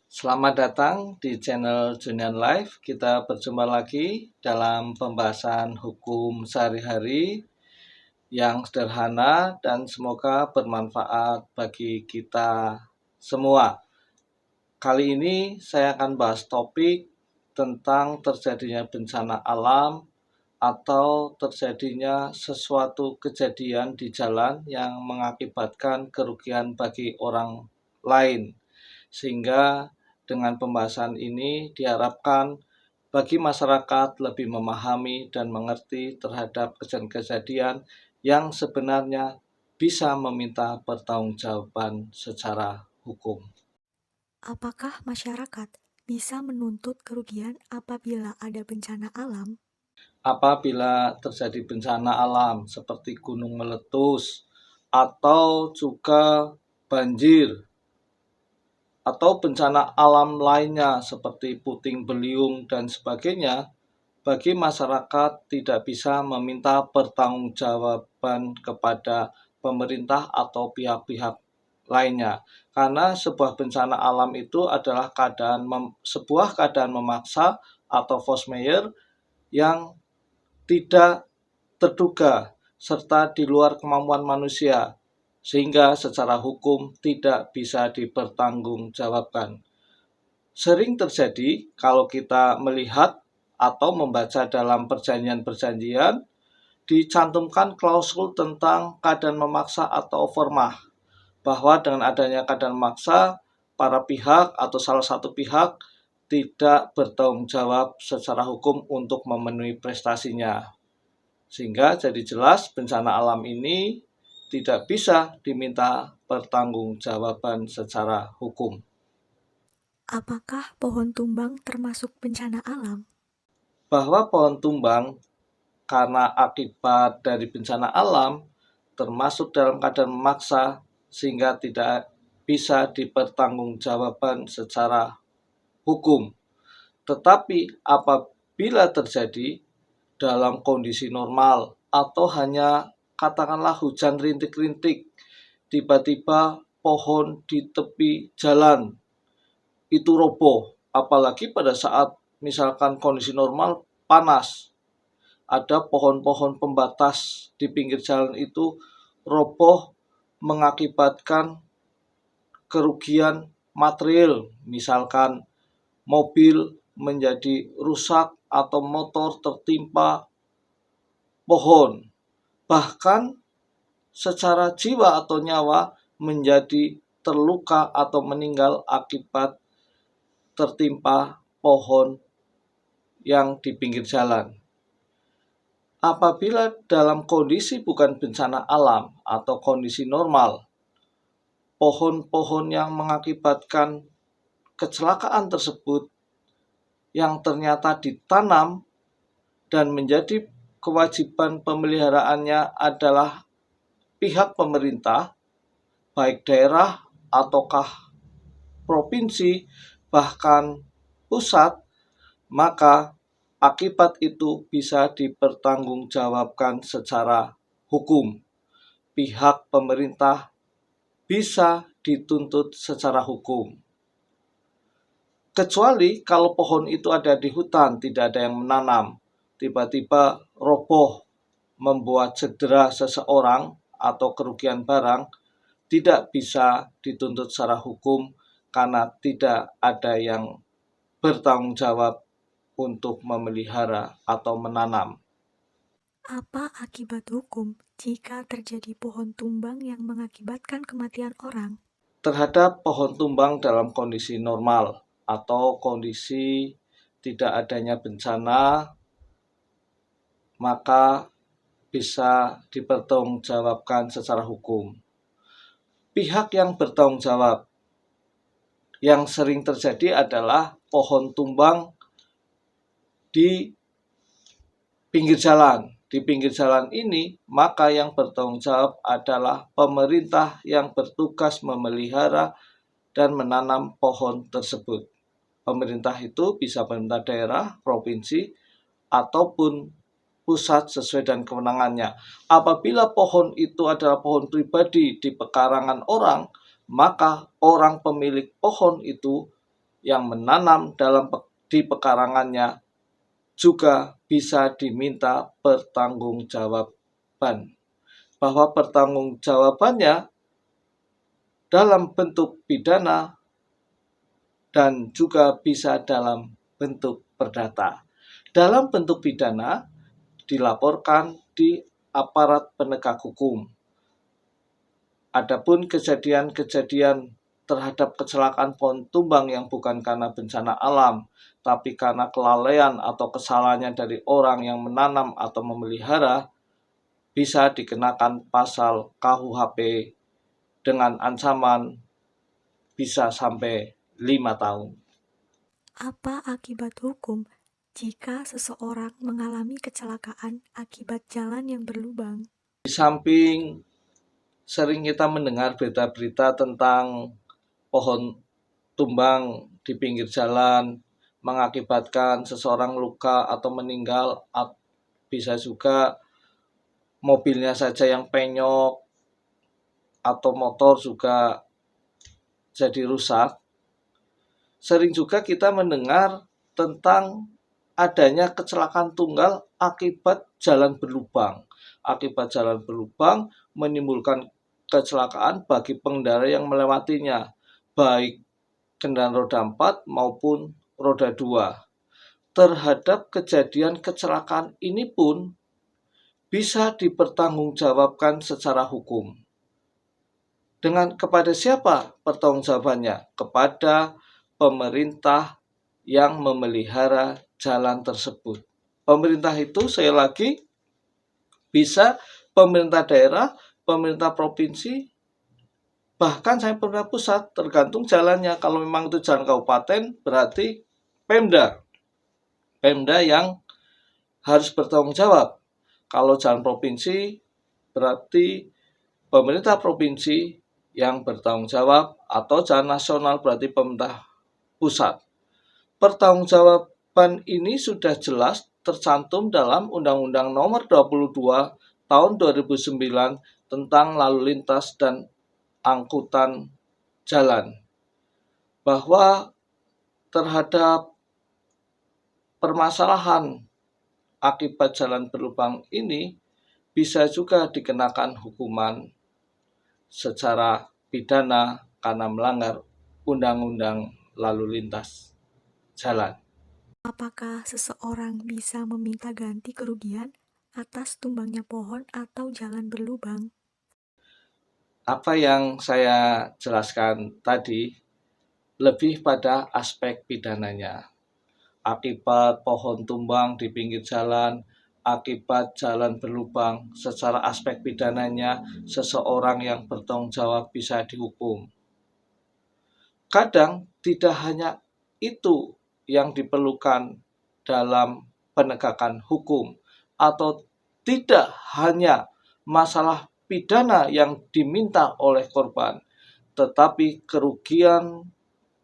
Selamat datang di channel Junian Life. Kita berjumpa lagi dalam pembahasan hukum sehari-hari yang sederhana dan semoga bermanfaat bagi kita semua. Kali ini saya akan bahas topik tentang terjadinya bencana alam atau terjadinya sesuatu kejadian di jalan yang mengakibatkan kerugian bagi orang lain. Sehingga dengan pembahasan ini diharapkan bagi masyarakat lebih memahami dan mengerti terhadap kejadian-kejadian yang sebenarnya bisa meminta pertanggungjawaban secara hukum. Apakah masyarakat bisa menuntut kerugian apabila ada bencana alam? Apabila terjadi bencana alam seperti gunung meletus atau juga banjir atau bencana alam lainnya seperti puting beliung dan sebagainya, bagi masyarakat tidak bisa meminta pertanggungjawaban kepada pemerintah atau pihak-pihak lainnya. Karena sebuah bencana alam itu adalah sebuah keadaan memaksa atau force majeure yang tidak terduga serta di luar kemampuan manusia, sehingga secara hukum tidak bisa dipertanggungjawabkan. Sering terjadi kalau kita melihat atau membaca dalam perjanjian-perjanjian dicantumkan klausul tentang keadaan memaksa atau formah, bahwa dengan adanya keadaan memaksa, para pihak atau salah satu pihak tidak bertanggung jawab secara hukum untuk memenuhi prestasinya. Sehingga jadi jelas bencana alam ini tidak bisa diminta pertanggungjawaban secara hukum. Apakah pohon tumbang termasuk bencana alam? Bahwa pohon tumbang karena akibat dari bencana alam termasuk dalam keadaan memaksa sehingga tidak bisa dipertanggungjawabkan secara hukum. Tetapi apabila terjadi dalam kondisi normal atau hanya katakanlah hujan rintik-rintik, tiba-tiba pohon di tepi jalan itu roboh, apalagi pada saat misalkan kondisi normal panas, ada pohon-pohon pembatas di pinggir jalan itu roboh mengakibatkan kerugian material, misalkan mobil menjadi rusak atau motor tertimpa pohon. Bahkan secara jiwa atau nyawa menjadi terluka atau meninggal akibat tertimpa pohon yang di pinggir jalan. Apabila dalam kondisi bukan bencana alam atau kondisi normal, pohon-pohon yang mengakibatkan kecelakaan tersebut yang ternyata ditanam dan menjadi kewajiban pemeliharaannya adalah pihak pemerintah, baik daerah ataukah provinsi, bahkan pusat, maka akibat itu bisa dipertanggungjawabkan secara hukum. Pihak pemerintah bisa dituntut secara hukum. Kecuali kalau pohon itu ada di hutan, tidak ada yang menanam, tiba-tiba roboh membuat cedera seseorang atau kerugian barang, tidak bisa dituntut secara hukum karena tidak ada yang bertanggung jawab untuk memelihara atau menanam. Apa akibat hukum jika terjadi pohon tumbang yang mengakibatkan kematian orang? Terhadap pohon tumbang dalam kondisi normal atau kondisi tidak adanya bencana, maka bisa dipertanggungjawabkan secara hukum. Pihak yang bertanggung jawab yang sering terjadi adalah pohon tumbang di pinggir jalan. Di pinggir jalan ini, maka yang bertanggung jawab adalah pemerintah yang bertugas memelihara dan menanam pohon tersebut. Pemerintah itu bisa pemerintah daerah, provinsi, ataupun pusat sesuai dengan kewenangannya. Apabila pohon itu adalah pohon pribadi di pekarangan orang, maka orang pemilik pohon itu yang menanam di pekarangannya juga bisa diminta pertanggungjawaban. Bahwa pertanggungjawabannya dalam bentuk pidana dan juga bisa dalam bentuk perdata. Dalam bentuk pidana dilaporkan di aparat penegak hukum. Adapun kejadian-kejadian terhadap kecelakaan pohon tumbang yang bukan karena bencana alam, tapi karena kelalaian atau kesalahannya dari orang yang menanam atau memelihara, bisa dikenakan pasal KUHP dengan ancaman bisa sampai 5 tahun. Apa akibat hukum jika seseorang mengalami kecelakaan akibat jalan yang berlubang? Di samping sering kita mendengar berita-berita tentang pohon tumbang di pinggir jalan mengakibatkan seseorang luka atau meninggal, bisa juga mobilnya saja yang penyok atau motor juga jadi rusak. Sering juga kita mendengar tentang adanya kecelakaan tunggal akibat jalan berlubang. Akibat jalan berlubang menimbulkan kecelakaan bagi pengendara yang melewatinya, baik kendaraan roda 4 maupun roda 2. Terhadap kejadian kecelakaan ini pun bisa dipertanggungjawabkan secara hukum. Kepada siapa pertanggungjawabannya? Kepada pemerintah yang memelihara jalan tersebut. Pemerintah itu sekali lagi bisa pemerintah daerah, pemerintah provinsi, bahkan sampai pemerintah pusat, tergantung jalannya. Kalau memang itu jalan kabupaten, berarti Pemda. Pemda yang harus bertanggung jawab. Kalau jalan provinsi, berarti pemerintah provinsi yang bertanggung jawab, atau jalan nasional berarti pemerintah pusat. Pertanggungjawaban ini sudah jelas tercantum dalam Undang-Undang Nomor 22 Tahun 2009 tentang lalu lintas dan angkutan jalan, bahwa terhadap permasalahan akibat jalan berlubang ini bisa juga dikenakan hukuman secara pidana karena melanggar Undang-Undang Lalu Lintas Jalan. Apakah seseorang bisa meminta ganti kerugian atas tumbangnya pohon atau jalan berlubang? Apa yang saya jelaskan tadi lebih pada aspek pidananya. Akibat pohon tumbang di pinggir jalan, akibat jalan berlubang, secara aspek pidananya seseorang yang bertanggung jawab bisa dihukum. Kadang tidak hanya itu yang diperlukan dalam penegakan hukum, atau tidak hanya masalah pidana yang diminta oleh korban, tetapi kerugian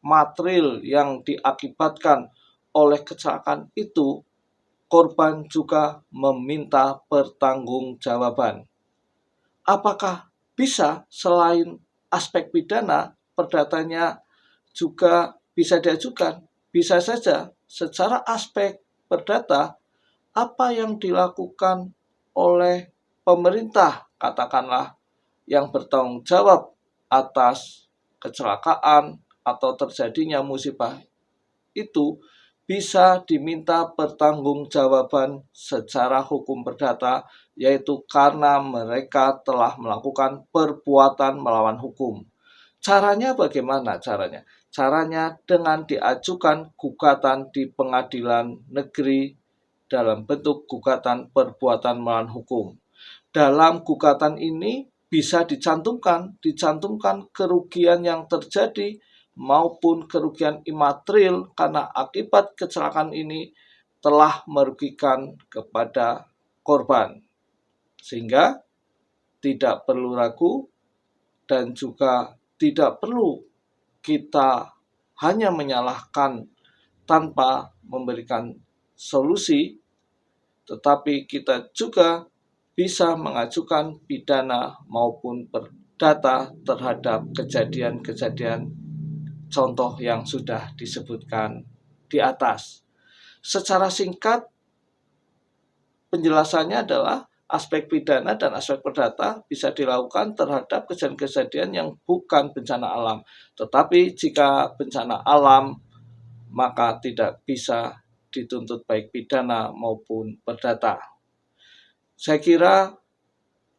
material yang diakibatkan oleh kecelakaan itu, korban juga meminta pertanggungjawaban. Apakah bisa selain aspek pidana, perdatanya juga bisa diajukan? Bisa saja. Secara aspek perdata, apa yang dilakukan oleh pemerintah, katakanlah, yang bertanggung jawab atas kecelakaan atau terjadinya musibah itu, bisa diminta pertanggungjawaban secara hukum perdata, yaitu karena mereka telah melakukan perbuatan melawan hukum. Caranya bagaimana caranya? Caranya dengan diajukan gugatan di pengadilan negeri dalam bentuk gugatan perbuatan melawan hukum. Dalam gugatan ini bisa dicantumkan kerugian yang terjadi maupun kerugian imaterial karena akibat kecelakaan ini telah merugikan kepada korban. Sehingga tidak perlu ragu dan juga tidak perlu kita hanya menyalahkan tanpa memberikan solusi, tetapi kita juga bisa mengajukan pidana maupun perdata terhadap kejadian-kejadian contoh yang sudah disebutkan di atas. Secara singkat, penjelasannya adalah aspek pidana dan aspek perdata bisa dilakukan terhadap kejadian-kejadian yang bukan bencana alam. Tetapi jika bencana alam, maka tidak bisa dituntut baik pidana maupun perdata. Saya kira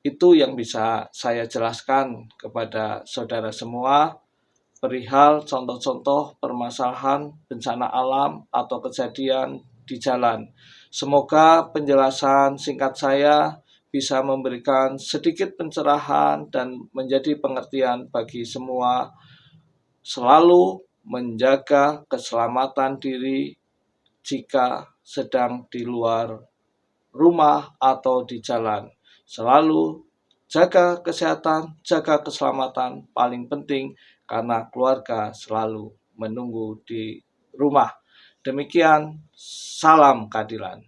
itu yang bisa saya jelaskan kepada saudara semua perihal contoh-contoh permasalahan bencana alam atau kejadian di jalan. Semoga penjelasan singkat saya bisa memberikan sedikit pencerahan dan menjadi pengertian bagi semua. Selalu menjaga keselamatan diri jika sedang di luar rumah atau di jalan. Selalu jaga kesehatan, jaga keselamatan, paling penting karena keluarga selalu menunggu di rumah. Demikian, salam keadilan.